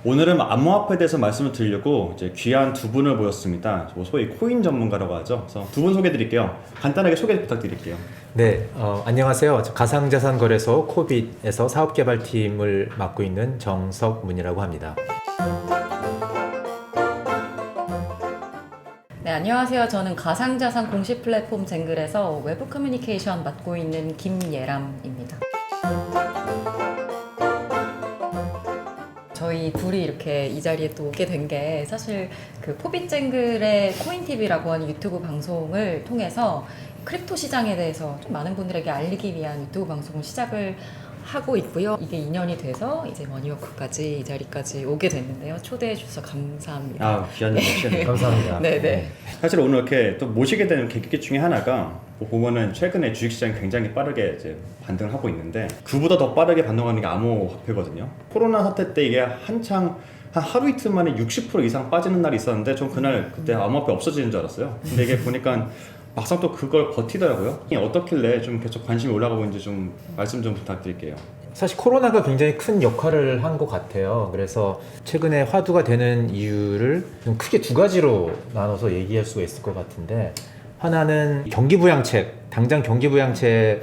오늘은 암호화폐에 대해서 말씀을 드리려고 이제 귀한 두 분을 모셨습니다. 소위 코인 전문가라고 하죠. 그래서 두 분 소개해 드릴게요. 간단하게 소개 부탁드릴게요. 네, 안녕하세요. 가상자산거래소 코빗에서 사업개발팀을 맡고 있는 정석문이라고 합니다. 네, 안녕하세요. 저는 가상자산 공시 플랫폼 쟁글에서 외부 커뮤니케이션 맡고 있는 김예람입니다. 저희 둘이 이렇게 이 자리에 또 오게 된 게 사실 그 포빗쟁글의 코인TV라고 하는 유튜브 방송을 통해서 크립토 시장에 대해서 좀 많은 분들에게 알리기 위한 유튜브 방송을 시작을 하고 있고요. 이게 2년이 돼서 이제 머니워크까지 이 자리까지 오게 됐는데요. 초대해 주셔서 감사합니다. 귀한 일 감사합니다. 네네. 사실 오늘 이렇게 또 모시게 되는 계기 중에 하나가 보면은 최근에 주식시장이 굉장히 빠르게 이제 반등을 하고 있는데 그보다 더 빠르게 반등하는 게 암호화폐거든요. 코로나 사태 때 이게 한창 한 하루 이틀 만에 60% 이상 빠지는 날이 있었는데 전 그날 그때 암호화폐 없어지는 줄 알았어요. 근데 이게 보니까 막상 또 그걸 버티더라고요. 어떻길래 좀 계속 관심이 올라가고 있는지 좀 말씀 좀 부탁드릴게요. 사실 코로나가 굉장히 큰 역할을 한 것 같아요. 그래서 최근에 화두가 되는 이유를 좀 크게 두 가지로 나눠서 얘기할 수가 있을 것 같은데, 하나는 경기부양책, 당장 경기부양책을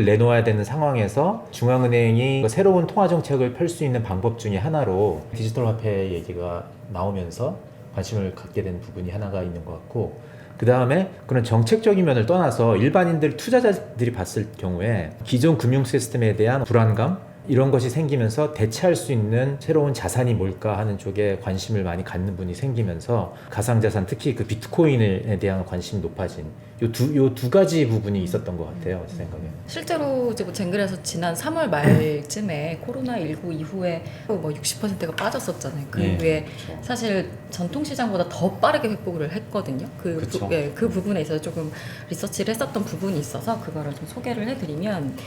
내놓아야 되는 상황에서 중앙은행이 새로운 통화정책을 펼 수 있는 방법 중에 하나로 디지털 화폐 얘기가 나오면서 관심을 갖게 된 부분이 하나가 있는 것 같고, 그 다음에 그런 정책적인 면을 떠나서 일반인들, 투자자들이 봤을 경우에 기존 금융 시스템에 대한 불안감, 이런 것이 생기면서 대체할 수 있는 새로운 자산이 뭘까 하는 쪽에 관심을 많이 갖는 분이 생기면서 가상자산, 특히 그 비트코인에 대한 관심이 높아진 요 두 가지 부분이 있었던 것 같아요, 제 생각에는. 실제로 이제 뭐 쟁글에서 지난 3월 말쯤에 코로나19 이후에 뭐 60%가 빠졌었잖아요. 그 이후에 그쵸. 사실 전통시장보다 더 빠르게 회복을 했거든요. 그 부분에 있어서 조금 리서치를 했었던 부분이 있어서 그거를 좀 소개를 해드리면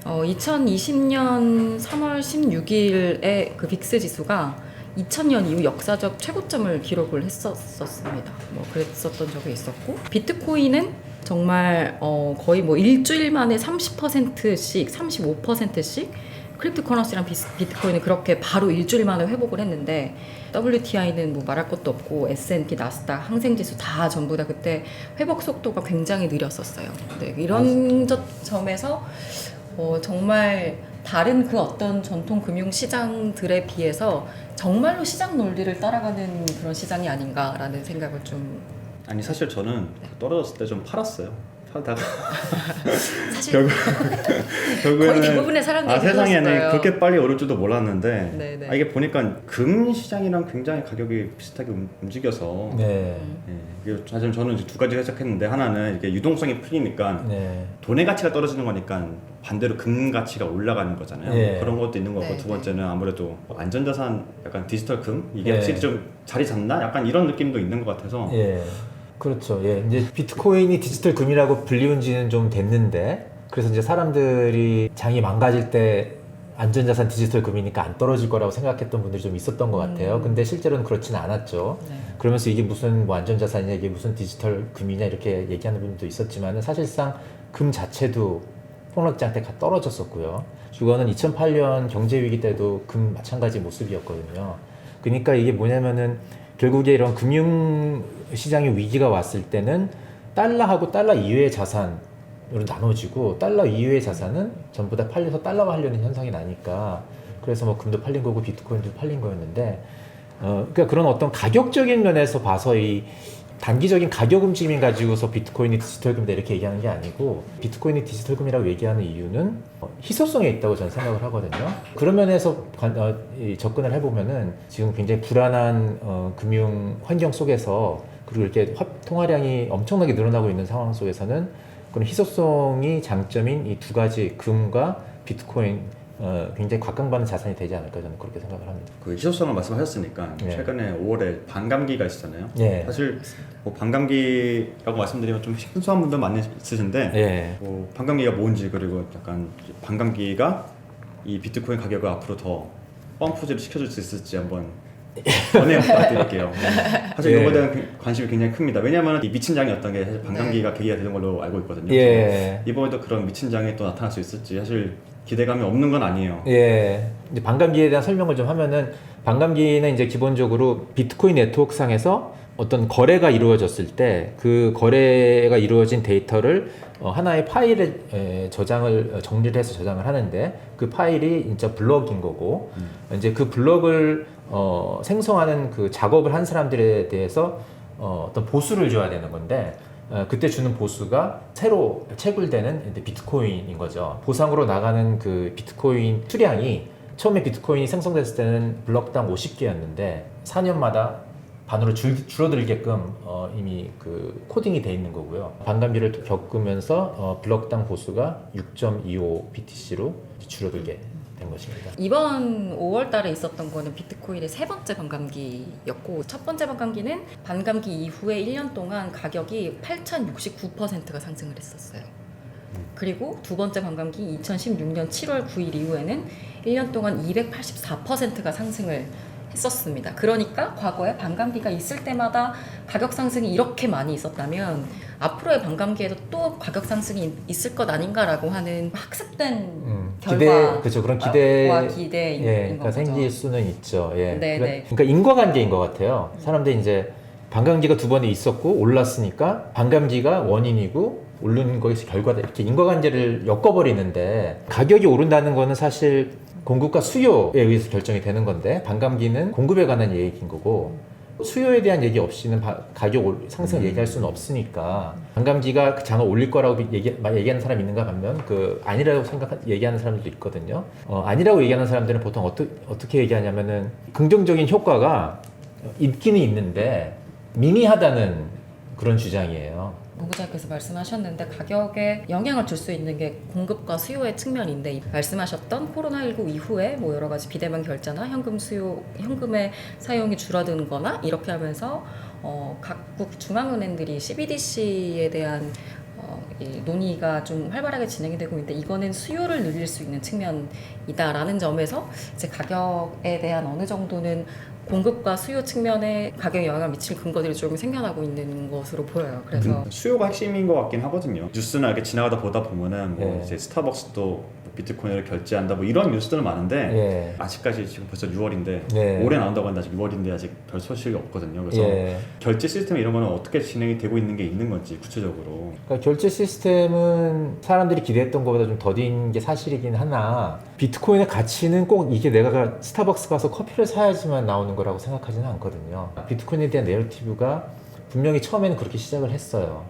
2020년 3월 16일에 그 빅스 지수가 2000년 이후 역사적 최고점을 기록을 했었습니다. 뭐 그랬었던 적이 있었고, 비트코인은 정말 거의 뭐 일주일 만에 30%씩, 35%씩 크립토커런시랑 비트코인은 그렇게 바로 일주일 만에 회복을 했는데, WTI는 뭐 말할 것도 없고 S&P, 나스닥, 항생지수 다 전부 다 그때 회복 속도가 굉장히 느렸었어요. 네, 이런 점에서 정말 다른 그 어떤 전통 금융 시장들에 비해서 정말로 시장 논리를 따라가는 그런 시장이 아닌가라는 생각을 좀. 아니 사실 저는 떨어졌을 때 좀 팔았어요. 팔다가 사실 결국에는 거의 대부분의 사람들이 세상에는 그랬어요. 그렇게 빨리 오를 줄도 몰랐는데 네네. 이게 보니까 금 시장이랑 굉장히 가격이 비슷하게 움직여서 네. 이게 사실 저는 이제 두 가지 해석했는데, 하나는 이게 유동성이 풀리니까 네. 돈의 가치가 떨어지는 거니까 반대로 금 가치가 올라가는 거잖아요. 네. 그런 것도 있는 거고, 네, 두 번째는 아무래도 안전자산, 약간 디지털 금 이게 네. 확실히 좀 자리 잡나? 약간 이런 느낌도 있는 것 같아서. 예, 그렇죠. 예, 이제 비트코인이 디지털 금이라고 불리운 지는 좀 됐는데, 그래서 이제 사람들이 장이 망가질 때 안전자산 디지털 금이니까 안 떨어질 거라고 생각했던 분들이 좀 있었던 것 같아요. 근데 실제로는 그렇지는 않았죠. 네. 그러면서 이게 무슨 뭐 안전자산이냐, 이게 무슨 디지털 금이냐 이렇게 얘기하는 분들도 있었지만은, 사실상 금 자체도 폭락장때 떨어졌었고요. 이거는 2008년 경제위기 때도 금 마찬가지 모습이었거든요. 그러니까 이게 뭐냐면은 결국에 이런 금융시장의 위기가 왔을 때는 달러하고 달러 이외의 자산으로 나눠지고, 달러 이외의 자산은 전부 다 팔려서 달러화 하려는 현상이 나니까, 그래서 뭐 금도 팔린 거고 비트코인도 팔린 거였는데, 그러니까 그런 어떤 가격적인 면에서 봐서 이 단기적인 가격 움직임 가지고서 비트코인이 디지털금이다 이렇게 얘기하는 게 아니고, 비트코인이 디지털금이라고 얘기하는 이유는 희소성에 있다고 저는 생각을 하거든요. 그런 면에서 접근을 해보면은 지금 굉장히 불안한 금융 환경 속에서, 그리고 이렇게 통화량이 엄청나게 늘어나고 있는 상황 속에서는 그런 희소성이 장점인 이 두 가지 금과 비트코인 굉장히 각광받는 자산이 되지 않을까, 저는 그렇게 생각을 합니다. 그 희소성을 말씀하셨으니까 네. 최근에 5월에 반감기가 있었잖아요. 네. 사실 뭐 반감기라고 말씀드리면 좀 생소한 분들 많이 있으신데, 예. 뭐 반감기가 뭔지, 그리고 약간 반감기가 이 비트코인 가격을 앞으로 더 펌프질을 시켜줄 수 있을지 한번 전에 부탁드릴게요. 사실 예. 이거에 대한 관심이 굉장히 큽니다. 왜냐하면 이 미친 장이었던 게 사실 반감기가 계기가 되는 걸로 알고 있거든요. 예. 이번에도 그런 미친 장이 또 나타날 수 있을지 사실 기대감이 없는 건 아니에요. 예. 이제 반감기에 대한 설명을 좀 하면은, 반감기는 이제 기본적으로 비트코인 네트워크상에서 어떤 거래가 이루어졌을 때 그 거래가 이루어진 데이터를 하나의 파일에 정리를 해서 저장을 하는데 그 파일이 진짜 블럭인 거고 이제 그 블럭을 생성하는 그 작업을 한 사람들에 대해서 어떤 보수를 줘야 되는 건데 그때 주는 보수가 새로 채굴되는 비트코인인 거죠. 보상으로 나가는 그 비트코인 수량이 처음에 비트코인이 생성됐을 때는 블럭당 50개였는데 4년마다 반으로 줄어들게끔 이미 그 코딩이 돼 있는 거고요. 반감기를 겪으면서 블럭당 보수가 6.25 BTC로 줄어들게 된 것입니다. 이번 5월 달에 있었던 거는 비트코인의 세 번째 반감기였고 첫 번째 반감기는 반감기 이후에 1년 동안 가격이 8,069%가 상승을 했었어요. 그리고 두 번째 반감기 2016년 7월 9일 이후에는 1년 동안 284%가 상승을 했었습니다. 그러니까 과거에 반감기가 있을 때마다 가격 상승이 이렇게 많이 있었다면 앞으로의 반감기에도 또 가격 상승이 있을 것 아닌가라고 하는 학습된 결과, 그렇죠. 그런 기대인 기대인 거죠. 생길 수는 있죠. 예. 네. 그러니까 인과관계인 것 같아요. 사람들이 이제 반감기가 두 번이 있었고 올랐으니까 반감기가 원인이고 오르는 거에서 결과다 이렇게 인과관계를 엮어버리는데 가격이 오른다는 거는 사실 공급과 수요에 의해서 결정이 되는 건데 반감기는 공급에 관한 얘기인 거고 수요에 대한 얘기 없이는 가격 상승 얘기할 수는 없으니까 반감기가 그 장을 올릴 거라고 얘기하는 사람이 있는가 하면 그 아니라고 얘기하는 사람들도 있거든요. 아니라고 얘기하는 사람들은 보통 어떻게 얘기하냐면은 긍정적인 효과가 있기는 있는데 미미하다는 그런 주장이에요. 본부장께서 말씀하셨는데 가격에 영향을 줄 수 있는 게 공급과 수요의 측면인데 말씀하셨던 코로나19 이후에 뭐 여러 가지 비대면 결제나 현금의 사용이 줄어드는 거나 이렇게 하면서 각국 중앙은행들이 CBDC에 대한 이 논의가 좀 활발하게 진행이 되고 있는데 이거는 수요를 늘릴 수 있는 측면이다라는 점에서 이제 가격에 대한 어느 정도는 공급과 수요 측면에 가격에 영향을 미칠 근거들이 좀 생겨나고 있는 것으로 보여요. 그래서 수요가 핵심인 것 같긴 하거든요. 뉴스나 이렇게 지나가다 보다 보면은 뭐 예. 이제 스타벅스도 비트코인을 결제한다 뭐 이런 뉴스들은 많은데 예. 아직까지 지금 벌써 6월인데 네. 올해 나온다고 하는데 아직 6월인데 아직 별 소식이 없거든요. 그래서 예. 결제 시스템 이런 거는 어떻게 진행이 되고 있는 게 있는 건지 구체적으로. 그러니까 결제 시스템은 사람들이 기대했던 것보다 좀 더딘 게 사실이긴 하나 비트코인의 가치는 꼭 이게 내가 스타벅스 가서 커피를 사야지만 나오는 거라고 생각하지는 않거든요. 비트코인에 대한 내러티브가 분명히 처음에는 그렇게 시작을 했어요.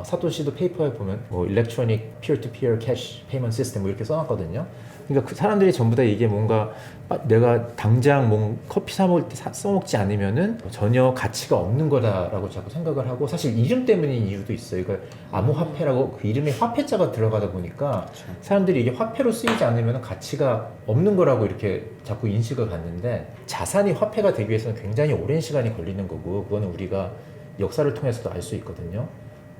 사토시도 페이퍼에 보면 뭐 일렉트로닉 피어-투-피어 캐시 페이먼트 시스템 뭐 이렇게 써놨거든요. 그러니까 그 사람들이 전부 다 이게 뭔가 내가 당장 커피 사 먹을 때 써먹지 않으면은 전혀 가치가 없는 거다라고 자꾸 생각을 하고 사실 이름 때문인 이유도 있어요. 그러니까 암호화폐라고 그 이름에 화폐자가 들어가다 보니까 사람들이 이게 화폐로 쓰이지 않으면 가치가 없는 거라고 이렇게 자꾸 인식을 갖는데 자산이 화폐가 되기 위해서는 굉장히 오랜 시간이 걸리는 거고 그거는 우리가 역사를 통해서도 알 수 있거든요.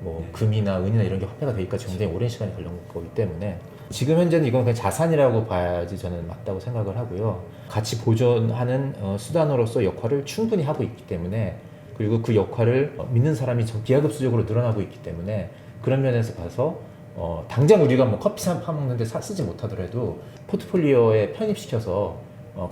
뭐 금이나 은이나 이런 게 화폐가 되기까지 굉장히 오랜 시간이 걸린 거기 때문에 지금 현재는 이건 그냥 자산이라고 봐야지 저는 맞다고 생각을 하고요. 가치 보존하는 수단으로서 역할을 충분히 하고 있기 때문에 그리고 그 역할을 믿는 사람이 기하급수적으로 늘어나고 있기 때문에 그런 면에서 봐서 당장 우리가 뭐 커피 사먹는데 쓰지 못하더라도 포트폴리오에 편입시켜서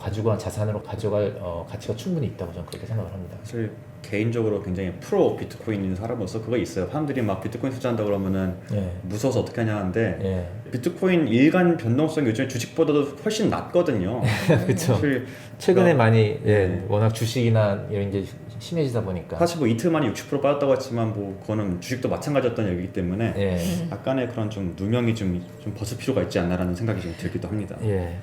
가지고 한 자산으로 가져갈 가치가 충분히 있다고 저는 그렇게 생각을 합니다. 사실 개인적으로 굉장히 프로 비트코인인 사람으로서 그거 있어요. 사람들이 막 비트코인 투자한다 그러면은 예. 무서워서 어떻게 하냐 하는데 예. 비트코인 일간 변동성이 요즘에 주식보다도 훨씬 낮거든요. 그렇죠. 사실 최근에 많이 네. 워낙 주식이나 이런 게 심해지다 보니까 사실 뭐 이틀 만에 60% 빠졌다고 했지만 뭐 그거는 주식도 마찬가지였던 얘기이기 때문에 예. 약간의 그런 좀 누명이 좀 벗을 필요가 있지 않나라는 생각이 좀 들기도 합니다. 예.